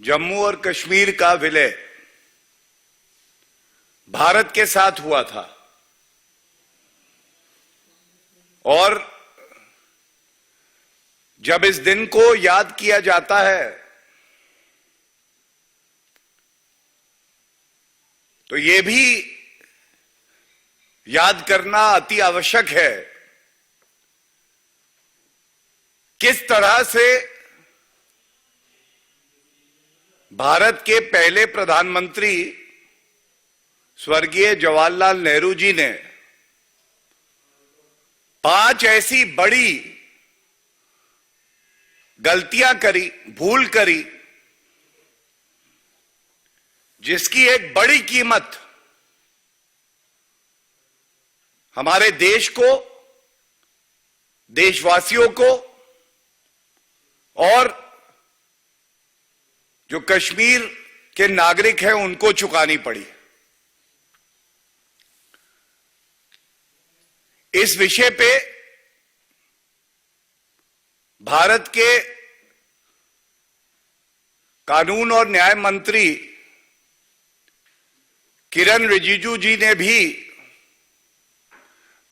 जम्मू और कश्मीर का विलय भारत के साथ हुआ था और जब इस दिन को याद किया जाता है तो यह भी याद करना अति आवश्यक है किस तरह से भारत के पहले प्रधानमंत्री स्वर्गीय जवाहरलाल नेहरू जी ने 5 ऐसी बड़ी गलतियां करी, भूल करी, जिसकी एक बड़ी कीमत हमारे देश को, देशवासियों को और जो कश्मीर के नागरिक हैं उनको चुकानी पड़ी। इस विषय पे भारत के कानून और न्याय मंत्री किरण रिजिजू जी ने भी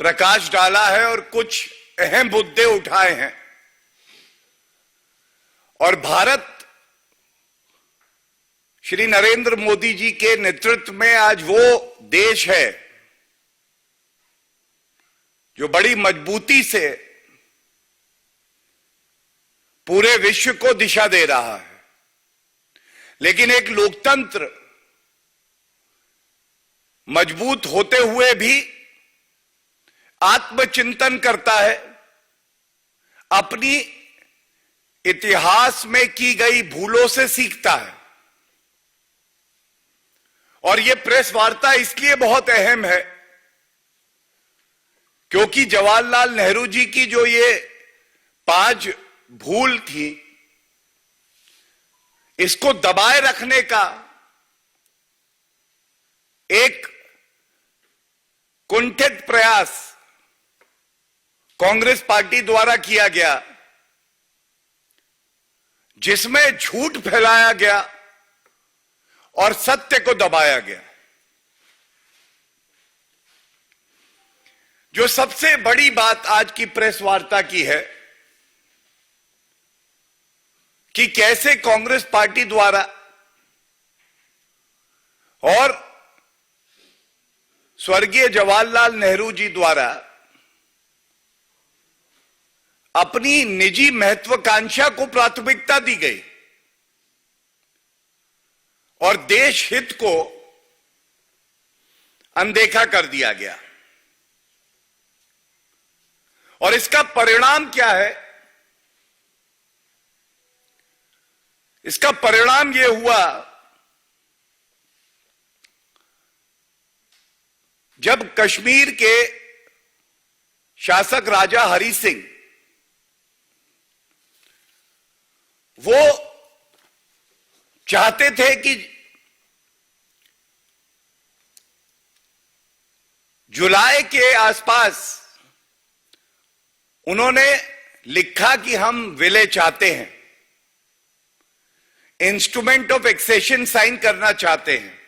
प्रकाश डाला है और कुछ अहम मुद्दे उठाए हैं और भारत श्री नरेंद्र मोदी जी के नेतृत्व में आज वो देश है जो बड़ी मजबूती से पूरे विश्व को दिशा दे रहा है। लेकिन एक लोकतंत्र मजबूत होते हुए भी आत्मचिंतन करता है, अपनी इतिहास में की गई भूलों से सीखता है। और यह प्रेस वार्ता इसलिए बहुत अहम है क्योंकि जवाहरलाल नेहरू जी की जो ये 5 भूल थी, इसको दबाए रखने का एक कुंठित प्रयास कांग्रेस पार्टी द्वारा किया गया, जिसमें झूठ फैलाया गया और सत्य को दबाया गया। जो सबसे बड़ी बात आज की प्रेस वार्ता की है कि कैसे कांग्रेस पार्टी द्वारा और स्वर्गीय जवाहरलाल नेहरू जी द्वारा अपनी निजी महत्वाकांक्षा को प्राथमिकता दी गई और देश हित को अनदेखा कर दिया गया। और इसका परिणाम क्या है? इसका परिणाम यह हुआ जब कश्मीर के शासक राजा हरि सिंह वो चाहते थे कि जुलाई के आसपास उन्होंने लिखा कि हम विलय चाहते हैं, इंस्ट्रूमेंट ऑफ एक्सेशन साइन करना चाहते हैं।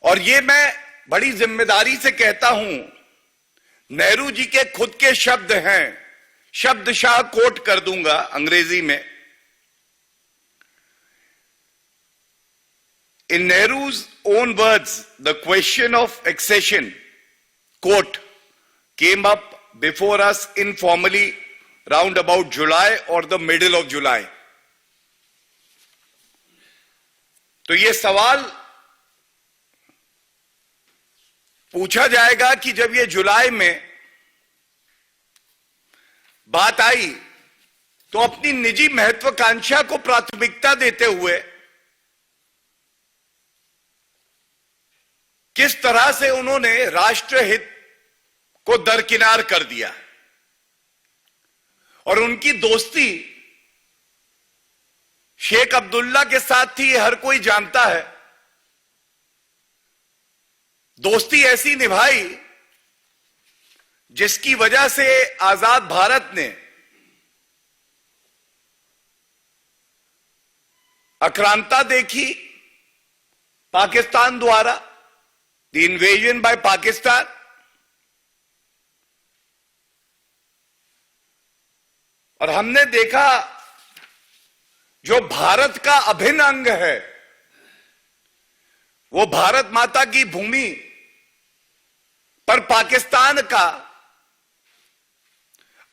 और ये मैं बड़ी जिम्मेदारी से कहता हूं, नेहरू जी के खुद के शब्द हैं, शब्दशाह कोट कर दूंगा अंग्रेजी में। In Nehru's own words, the question of accession, quote, came up before us informally round about July or the middle of July. तो ये सवाल पूछा जाएगा कि जब ये जुलाई में बात आई तो अपनी निजी महत्वाकांक्षा को प्राथमिकता देते हुए किस तरह से उन्होंने राष्ट्रहित को दरकिनार कर दिया। और उनकी दोस्ती शेख अब्दुल्ला के साथ थी, हर कोई जानता है। दोस्ती ऐसी निभाई जिसकी वजह से आजाद भारत ने आक्रांता देखी पाकिस्तान द्वारा, द इन्वेजन बाय पाकिस्तान, और हमने देखा जो भारत का अभिन्न अंग है, वो भारत माता की भूमि पर पाकिस्तान का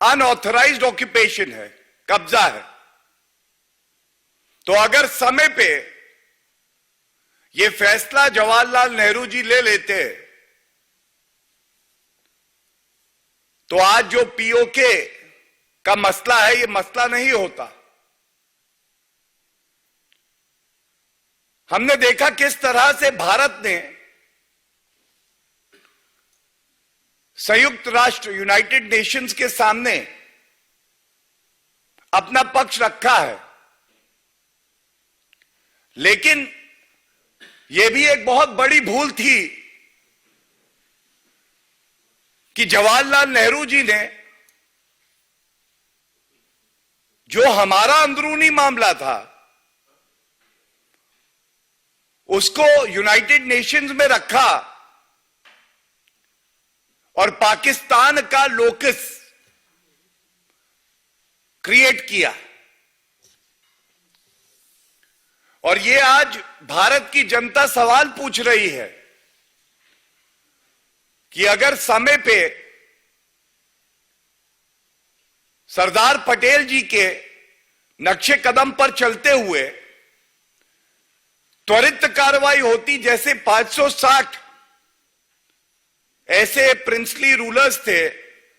अनऑथराइज्ड ऑक्यूपेशन है, कब्जा है। तो अगर समय पे ये फैसला जवाहरलाल नेहरू जी ले लेते तो आज जो पीओके का मसला है, ये मसला नहीं होता। हमने देखा किस तरह से भारत ने संयुक्त राष्ट्र यूनाइटेड नेशंस के सामने अपना पक्ष रखा है, लेकिन यह भी एक बहुत बड़ी भूल थी कि जवाहरलाल नेहरू जी ने जो हमारा अंदरूनी मामला था उसको यूनाइटेड नेशंस में रखा और पाकिस्तान का लोकस क्रिएट किया। और ये आज भारत की जनता सवाल पूछ रही है कि अगर समय पे सरदार पटेल जी के नक्शे कदम पर चलते हुए त्वरित कार्रवाई होती, जैसे 560 ऐसे प्रिंसली रूलर्स थे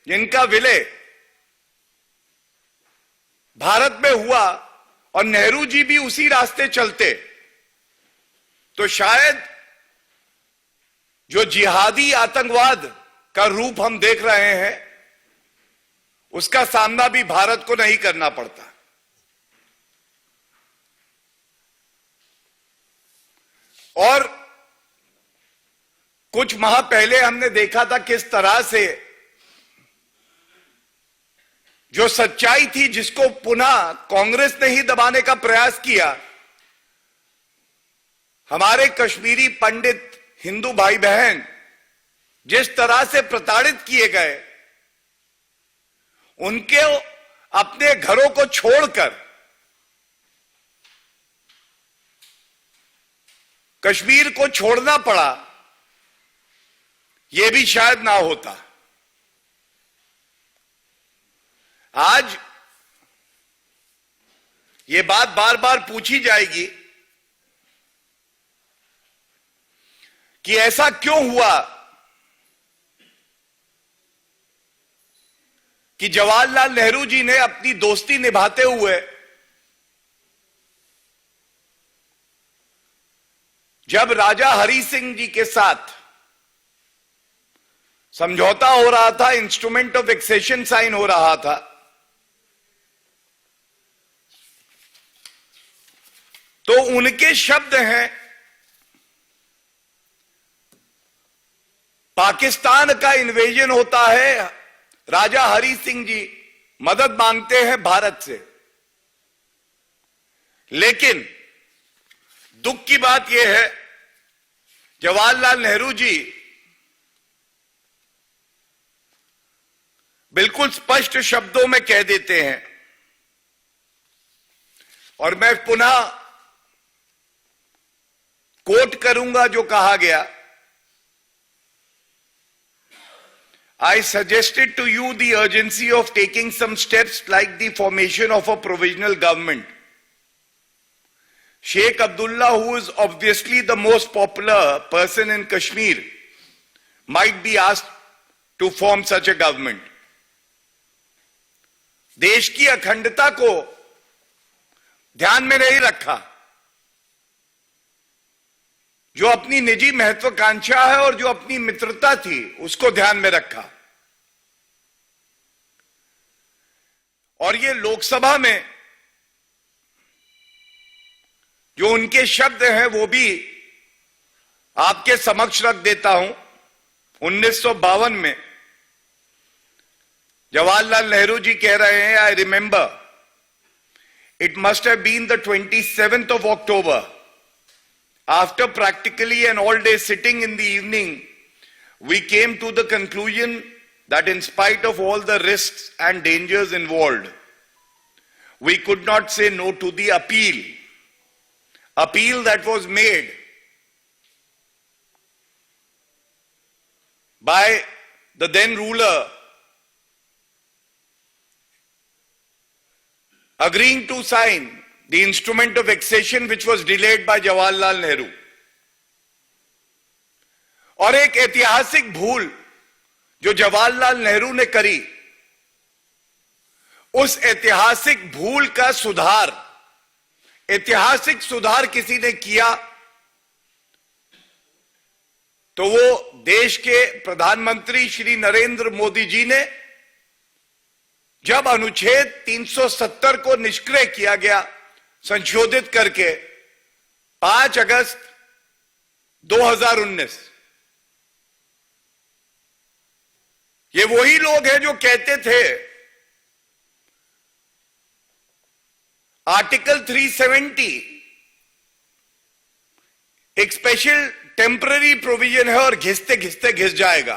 जिनका विलय भारत में हुआ और नेहरू जी भी उसी रास्ते चलते, तो शायद जो जिहादी आतंकवाद का रूप हम देख रहे हैं उसका सामना भी भारत को नहीं करना पड़ता। और कुछ माह पहले हमने देखा था किस तरह से जो सच्चाई थी जिसको पुनः कांग्रेस ने ही दबाने का प्रयास किया, हमारे कश्मीरी पंडित हिंदू भाई बहन जिस तरह से प्रताड़ित किए गए, उनके अपने घरों को छोड़कर कश्मीर को छोड़ना पड़ा, यह भी शायद ना होता। आज ये बात बार बार पूछी जाएगी कि ऐसा क्यों हुआ कि जवाहरलाल नेहरू जी ने अपनी दोस्ती निभाते हुए जब राजा हरि सिंह जी के साथ समझौता हो रहा था, इंस्ट्रूमेंट ऑफ एक्सेशन साइन हो रहा था, तो उनके शब्द हैं पाकिस्तान का इन्वेजन होता है, राजा हरि सिंह जी मदद मांगते हैं भारत से। लेकिन दुख की बात यह है जवाहरलाल नेहरू जी बिल्कुल स्पष्ट शब्दों में कह देते हैं, और मैं पुनः कोट करूंगा जो कहा गया, I suggested to you the urgency of taking some steps like the formation of a provisional government. Sheikh Abdullah, who is obviously the most popular person in Kashmir, might be asked to form such a government. देश की अखंडता को ध्यान में नहीं रखा, जो अपनी निजी महत्वाकांक्षा है और जो अपनी मित्रता थी उसको ध्यान में रखा। और ये लोकसभा में जो उनके शब्द हैं वो भी आपके समक्ष रख देता हूं। 1952 में जवाहरलाल नेहरू जी कह रहे हैं, I remember It must have been the 27th of October. After practically an all-day sitting in the evening, we came to the conclusion that in spite of all the risks and dangers involved, we could not say no to the appeal that was made by the then ruler, agreeing to sign the instrument of accession which was delayed by Jawaharlal Nehru. और एक ऐतिहासिक भूल जो जवाहरलाल नेहरू ने करी, उस ऐतिहासिक भूल का सुधार, ऐतिहासिक सुधार किसी ने किया तो वो देश के प्रधानमंत्री श्री नरेंद्र मोदी जी ने, जब अनुच्छेद 370 को निष्क्रिय किया गया संशोधित करके 5 अगस्त 2019। ये वही लोग हैं जो कहते थे आर्टिकल 370 एक स्पेशल टेम्पररी प्रोविजन है और घिसते घिसते घिस जाएगा।